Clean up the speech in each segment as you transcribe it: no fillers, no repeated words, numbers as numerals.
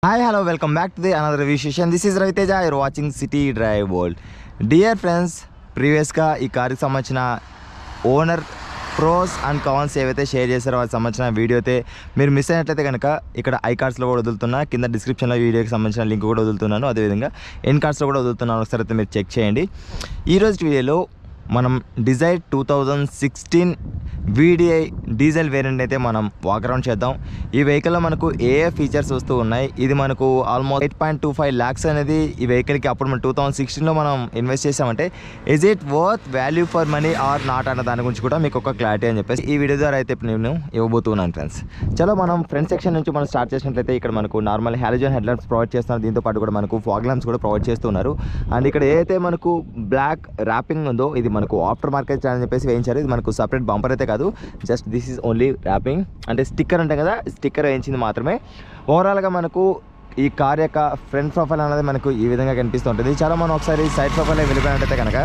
Hi, hello, welcome back to the another review session. This is Raviteja. You're watching City Drive World. Dear friends, ప్రీవియస్గా ఈ కార్కి సంబంధించిన owner pros and cons ఏవైతే share చేశారో వాళ్ళకి సంబంధించిన వీడియో అయితే మీరు మిస్ అయినట్లయితే కనుక ఇక్కడ ఐ కార్డ్స్లో కూడా వదులుతున్నా, కింద డిస్క్రిప్షన్లో వీడియోకి సంబంధించిన లింక్ కూడా వదులుతున్నాను, అదేవిధంగా ఎన్ కార్డ్స్లో కూడా వదులుతున్నాను. ఒకసారి అయితే మీరు చెక్ చేయండి. ఈరోజు వీడియోలో మనం డిజైర్ 2016 VDI డీజిల్ వేరియంట్ అయితే మనం వాక్ అరౌండ్ చేద్దాం. ఈ వెహికల్లో మనకు ఏ ఫీచర్స్ వస్తూ ఉన్నాయి. ఇది మనకు ఆల్మోస్ట్ 8.25 lakhs అనేది ఈ వెహికల్కి అప్పుడు మనం 2016లో మనం ఇన్వెస్ట్ చేసామంటే is it worth value for money are not అన్న దాని గురించి కూడా మీకు ఒక క్లారిటీ అని చెప్పేసి ఈ వీడియో ద్వారా అయితే నేను ఇవ్వబోతున్నాను ఫ్రెండ్స్. చలో మనం ఫ్రంట్ సెక్షన్ నుంచి మనం స్టార్ట్ చేసినట్లయితే ఇక్కడ మనకు normal halogen head lamps provide చేస్తున్నారు. దీంతో పాటు కూడా మనకు ఫాగ్ ల్యాంప్స్ కూడా ప్రొవైడ్ చేస్తున్నారు. అండ్ ఇక్కడ ఏదైతే మనకు బ్లాక్ ర్యాపింగ్ ఉందో ఇది మనకు ఆఫ్టర్ మార్కెట్ అని చెప్పేసి వేయించారు. ఇది మనకు సపరేట్ బంపర్ అయితే కాదు, just this is only wrapping, అంటే స్టిక్కర్ అంటే కదా, స్టిక్కర్ వేయించింది మాత్రమే. ఓవరాల్గా మనకు ఈ కార్ యొక్క ఫ్రంట్ ప్రొఫైల్ అనేది మనకు ఈ విధంగా కనిపిస్తూ ఉంటుంది. చాలా మనం ఒకసారి సైడ్ ప్రొఫైల్ వెళ్ళిపోయినట్టయితే కనుక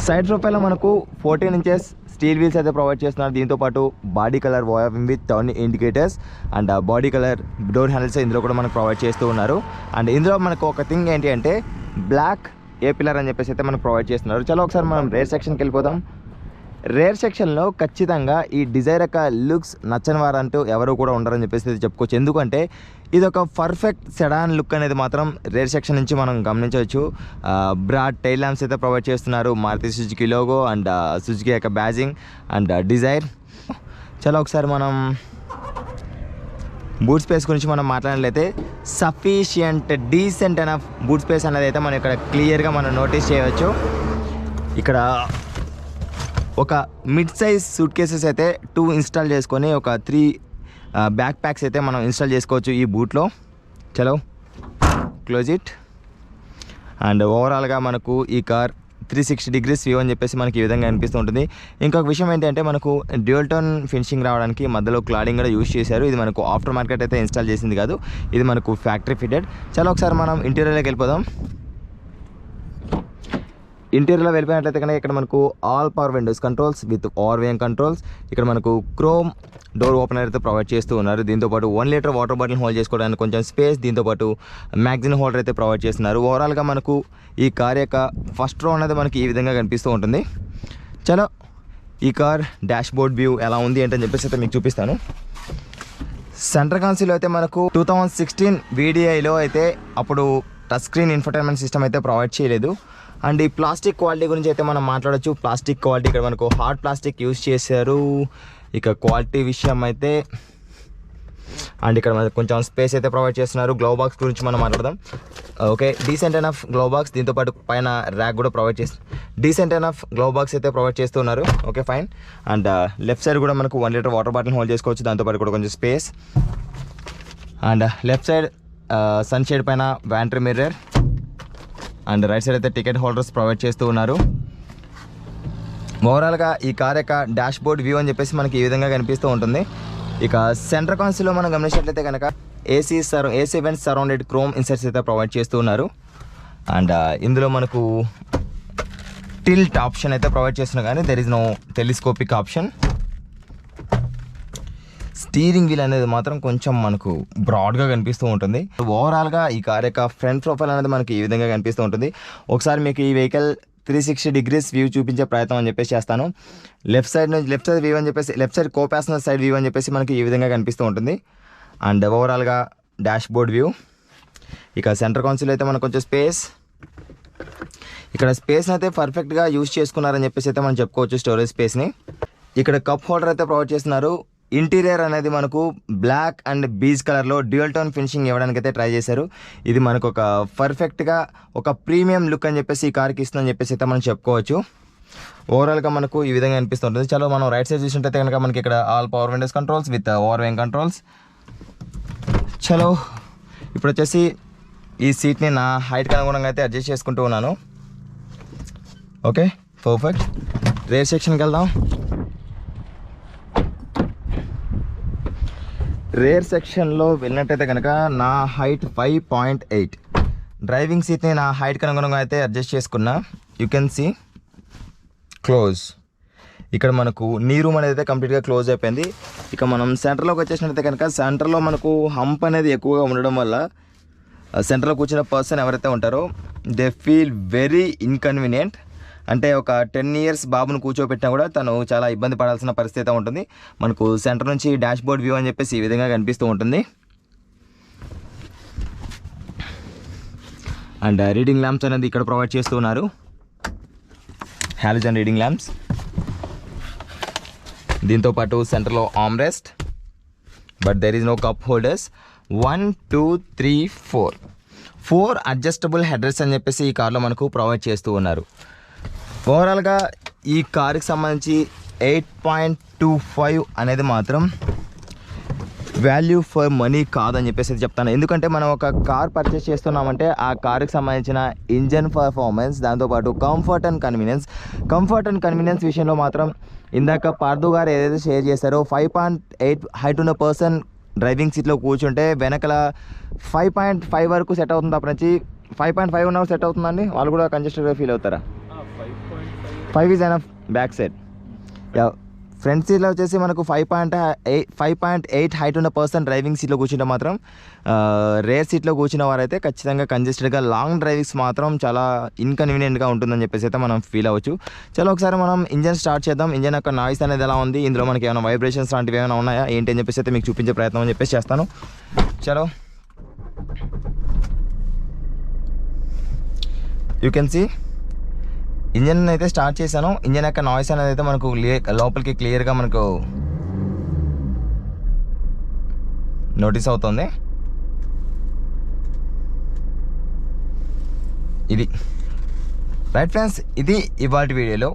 సైడ్ ప్రొఫైల్లో మనకు 14 inches స్టీల్ వీల్స్ అయితే ప్రొవైడ్ చేస్తున్నారు. దీంతోపాటు body colour with turn indicators and body colour door handles ఇందులో కూడా మనకు ప్రొవైడ్ చేస్తూ ఉన్నారు. అండ్ ఇందులో మనకు ఒక థింగ్ ఏంటి అంటే బ్లాక్ ఏ పిల్లర్ అని చెప్పేసి అయితే మనకు ప్రొవైడ్ చేస్తున్నారు. చలో ఒకసారి మనం రేర్ సెక్షన్కి వెళ్ళిపోదాం. రేర్ సెక్షన్లో ఖచ్చితంగా ఈ డిజైర్ యొక్క లుక్స్ నచ్చని వారంటూ ఎవరు కూడా ఉండరని చెప్పేసి చెప్పుకోవచ్చు. ఎందుకంటే ఇది ఒక పర్ఫెక్ట్ సెడాన్ లుక్ అనేది మాత్రం రేర్ సెక్షన్ నుంచి మనం గమనించవచ్చు. బ్రాడ్ టైల్ ల్యాంప్స్ అయితే ప్రొవైడ్ చేస్తున్నారు, Maruti Suzuki logo and Suzuki యొక్క బ్యాజింగ్ అండ్ డిజైర్. చలో ఒకసారి మనం బూట్ స్పేస్ గురించి మనం మాట్లాడినట్లయితే sufficient decent enough boot space అనేది అయితే మనం ఇక్కడ క్లియర్గా మనం నోటీస్ చేయవచ్చు. ఇక్కడ ఒక మిడ్ సైజ్ సూట్ కేసెస్ అయితే 2 ఇన్స్టాల్ చేసుకొని ఒక 3 బ్యాక్ ప్యాక్స్ అయితే మనం ఇన్స్టాల్ చేసుకోవచ్చు ఈ బూట్లో. చలో క్లోజ్ ఇట్. అండ్ ఓవరాల్గా మనకు ఈ కార్ 360 degrees వ్యూ అని చెప్పేసి మనకి ఈ విధంగా అనిపిస్తూ ఉంటుంది. ఇంకొక విషయం ఏంటంటే మనకు డ్యూయల్ టోన్ ఫినిషింగ్ రావడానికి మధ్యలో క్లాడింగ్ కూడా యూజ్ చేశారు. ఇది మనకు ఆఫ్టర్ మార్కెట్ అయితే ఇన్స్టాల్ చేసింది కాదు, ఇది మనకు ఫ్యాక్టరీ ఫిటెడ్. చాలా ఒకసారి మనం ఇంటీరియర్లోకి వెళ్ళిపోదాం. ఇంటీరియర్లో వెళ్ళిపోయినట్లయితే కనుక ఇక్కడ మనకు all power windows controls with ORVM controls, ఇక్కడ మనకు క్రోమ్ డోర్ ఓపెనర్ అయితే ప్రొవైడ్ చేస్తూ ఉన్నారు. దీంతోపాటు 1 liter వాటర్ బాటిల్ హోల్డ్ చేసుకోవడానికి కొంచెం స్పేస్, దీంతోపాటు మ్యాగజిన్ హోల్డర్ అయితే ప్రొవైడ్ చేస్తున్నారు. ఓవరాల్గా మనకు ఈ కార్ యొక్క ఫస్ట్ రో అనేది మనకి ఈ విధంగా కనిపిస్తూ ఉంటుంది. చలో ఈ కార్ డాష్ బోర్డ్ వ్యూ ఎలా ఉంది ఏంటని చెప్పేసి అయితే మీకు చూపిస్తాను. సెంటర్ కన్సోల్లో అయితే మనకు 2016 VDIలో అయితే అప్పుడు టచ్ స్క్రీన్ ఇన్ఫర్టైన్మెంట్ సిస్టమ్ అయితే ప్రొవైడ్ చేయలేదు. అండ్ ఈ ప్లాస్టిక్ క్వాలిటీ గురించి అయితే మనం మాట్లాడచ్చు. ప్లాస్టిక్ క్వాలిటీ ఇక్కడ మనకు హార్డ్ ప్లాస్టిక్ యూజ్ చేశారు. ఇక క్వాలిటీ విషయం అయితే అండ్ ఇక్కడ మనకు కొంచెం స్పేస్ అయితే ప్రొవైడ్ చేస్తున్నారు. గ్లౌ బాక్స్ గురించి మనం మాట్లాడదాం. Okay, decent enough glove box, దీంతోపాటు పైన ర్యాక్ కూడా ప్రొవైడ్ చేస్తారు. డీసెంట్ ఎనఫ్ గ్లౌ బాక్స్ అయితే ప్రొవైడ్ చేస్తున్నారు. Okay fine. And left side కూడా మనకు 1 liter వాటర్ బాటిల్ హోల్డ్ చేసుకోవచ్చు, దాంతోపాటు కూడా కొంచెం space. And left side sun shade పైన vanity mirror and right side అయితే టికెట్ హోల్డర్స్ ప్రొవైడ్ చేస్తూ ఉన్నారు. ఓవరాల్గా ఈ కార్ యొక్క డాష్ బోర్డ్ వ్యూ అని చెప్పేసి మనకి ఈ విధంగా కనిపిస్తూ ఉంటుంది. ఇక సెంటర్ కన్సోల్లో మనం గమనించినట్లయితే కనుక AC vent surrounded chrome inserts అయితే ప్రొవైడ్ చేస్తూ ఉన్నారు. అండ్ ఇందులో మనకు టిల్ట్ ఆప్షన్ అయితే ప్రొవైడ్ చేస్తున్నారు, కానీ there is no telescopic option. Steering wheel అనేది మాత్రం కొంచెం మనకు బ్రాడ్గా కనిపిస్తూ ఉంటుంది. ఓవరాల్గా ఈ కార్ యొక్క ఫ్రంట్ ప్రొఫైల్ అనేది మనకి ఈ విధంగా కనిపిస్తూ ఉంటుంది. ఒకసారి మీకు ఈ వెహికల్ 360 degrees వ్యూ చూపించే ప్రయత్నం అని చెప్పేసి చేస్తాను. లెఫ్ట్ సైడ్ వ్యూ అని చెప్పేసి left side co passenger side view అని చెప్పేసి మనకి ఈ విధంగా కనిపిస్తూ ఉంటుంది. అండ్ ఓవరాల్గా డాష్ బోర్డ్ వ్యూ. ఇక సెంటర్ కన్సోల్ అయితే మనకు కొంచెం స్పేస్, ఇక్కడ స్పేస్ని అయితే పర్ఫెక్ట్గా యూజ్ చేసుకున్నారని చెప్పేసి అయితే మనం చెప్పుకోవచ్చు స్టోరేజ్ స్పేస్ని. ఇక్కడ కప్ హోల్డర్ అయితే ప్రొవైడ్ చేస్తున్నారు. ఇంటీరియర్ అనేది మనకు బ్లాక్ అండ్ బీజ్ కలర్లో డ్యూయల్ టోన్ ఫినిషింగ్ ఇవ్వడానికి అయితే ట్రై చేశారు. ఇది మనకు ఒక పర్ఫెక్ట్గా ఒక ప్రీమియం లుక్ అని చెప్పేసి ఈ కార్కి ఇస్తుందని చెప్పేసి అయితే మనం చెప్పుకోవచ్చు. ఓవరాల్గా మనకు ఈ విధంగా అనిపిస్తుంటుంది. చలో మనం రైట్ సైడ్ చూసినట్టయితే కనుక మనకి ఇక్కడ all power windows controls with ORVM controls. చలో ఇప్పుడు వచ్చేసి ఈ సీట్ని నా హైట్కి అనుగుణంగా అయితే అడ్జస్ట్ చేసుకుంటూ ఉన్నాను. Okay perfect. రేర్ సెక్షన్కి వెళ్దాం. రేర్ సెక్షన్లో వెళ్ళినట్టయితే కనుక నా హైట్ 5.8. డ్రైవింగ్ సీట్ని నా హైట్కి అనుగుణంగా అయితే అడ్జస్ట్ చేసుకున్నా. You can see close. ఇక్కడ మనకు నీ రూమ్ అనేది అయితే కంప్లీట్గా క్లోజ్ అయిపోయింది. ఇక మనం సెంటర్లోకి వచ్చేసినట్లయితే కనుక సెంటర్లో మనకు హంప్ అనేది ఎక్కువగా ఉండడం వల్ల సెంటర్లో కూర్చున్న పర్సన్ ఎవరైతే ఉంటారో దే ఫీల్ వెరీ ఇన్కన్వీనియంట్. అంటే ఒక 10 years బాబును కూర్చోబెట్టినా కూడా తను చాలా ఇబ్బంది పడాల్సిన పరిస్థితి ఉంటుంది. మనకు సెంటర్ నుంచి డాష్ బోర్డ్ వ్యూ అని చెప్పేసి ఈ విధంగా కనిపిస్తూ ఉంటుంది. అండ్ రీడింగ్ ల్యాంప్స్ అనేది ఇక్కడ ప్రొవైడ్ చేస్తూ ఉన్నారు, హాలోజన్ రీడింగ్ ల్యాంప్స్. దీంతోపాటు సెంటర్లో arm rest, but there is no cup holders. 1 2 3 4 adjustable headrests అని చెప్పేసి ఈ కార్లో మనకు ప్రొవైడ్ చేస్తూ ఉన్నారు. ఓవరాల్గా ఈ కార్కి సంబంధించి 8.25 అనేది మాత్రం వాల్యూ ఫర్ మనీ కాదని చెప్పేసి చెప్తాను. ఎందుకంటే మనం ఒక కార్ పర్చేస్ చేస్తున్నామంటే ఆ కార్కి సంబంధించిన ఇంజన్ పర్ఫార్మెన్స్, దాంతోపాటు కంఫర్ట్ అండ్ కన్వీనియన్స్ విషయంలో మాత్రం ఇందాక పార్థు గారు ఏదైతే షేర్ చేశారో 5.8 హైట్ ఉన్న పర్సన్ డ్రైవింగ్ సీట్లో కూర్చుంటే వెనకల 5.5 వరకు సెట్ అవుతుంది. అప్పటి నుంచి 5.5 ఉన్నప్పుడు సెట్ అవుతుందండి. వాళ్ళు కూడా కంజెస్టెడ్గా ఫీల్ అవుతారా? 5 is enough back side. Front సీట్లో వచ్చేసి మనకు 5.8 హైట్ ఉన్న పర్సన్ డ్రైవింగ్ సీట్లో కూర్చుంటే మాత్రం రేర్ సీట్లో కూర్చున్న వారైతే ఖచ్చితంగా కంజెస్టెడ్గా లాంగ్ డ్రైవింగ్స్ మాత్రం చాలా ఇన్కన్వీనియంట్గా ఉంటుందని చెప్పేసి అయితే మనం ఫీల్ అవ్వచ్చు. చలో ఒకసారి మనం ఇంజన్ స్టార్ట్ చేద్దాం. ఇంజన్ యొక్క నాయిస్ అనేది ఎలా ఉంది, ఇందులో మనకి ఏమైనా వైబ్రేషన్స్ లాంటివి ఏమైనా ఉన్నాయా ఏంటి అని చెప్పేసి అయితే మీకు చూపించే ప్రయత్నం అని చెప్పేసి చేస్తాను. చలో, యూ కెన్ సీ ఇంజన్ అయితే స్టార్ట్ చేశాను. ఇంజన్ యొక్క నాయిస్ అనేది అయితే మనకు లోపలికి క్లియర్గా మనకు నోటీస్ అవుతుంది. ఇది రైట్ ఫ్రెండ్స్, ఇది ఇవాల్టి వీడియోలో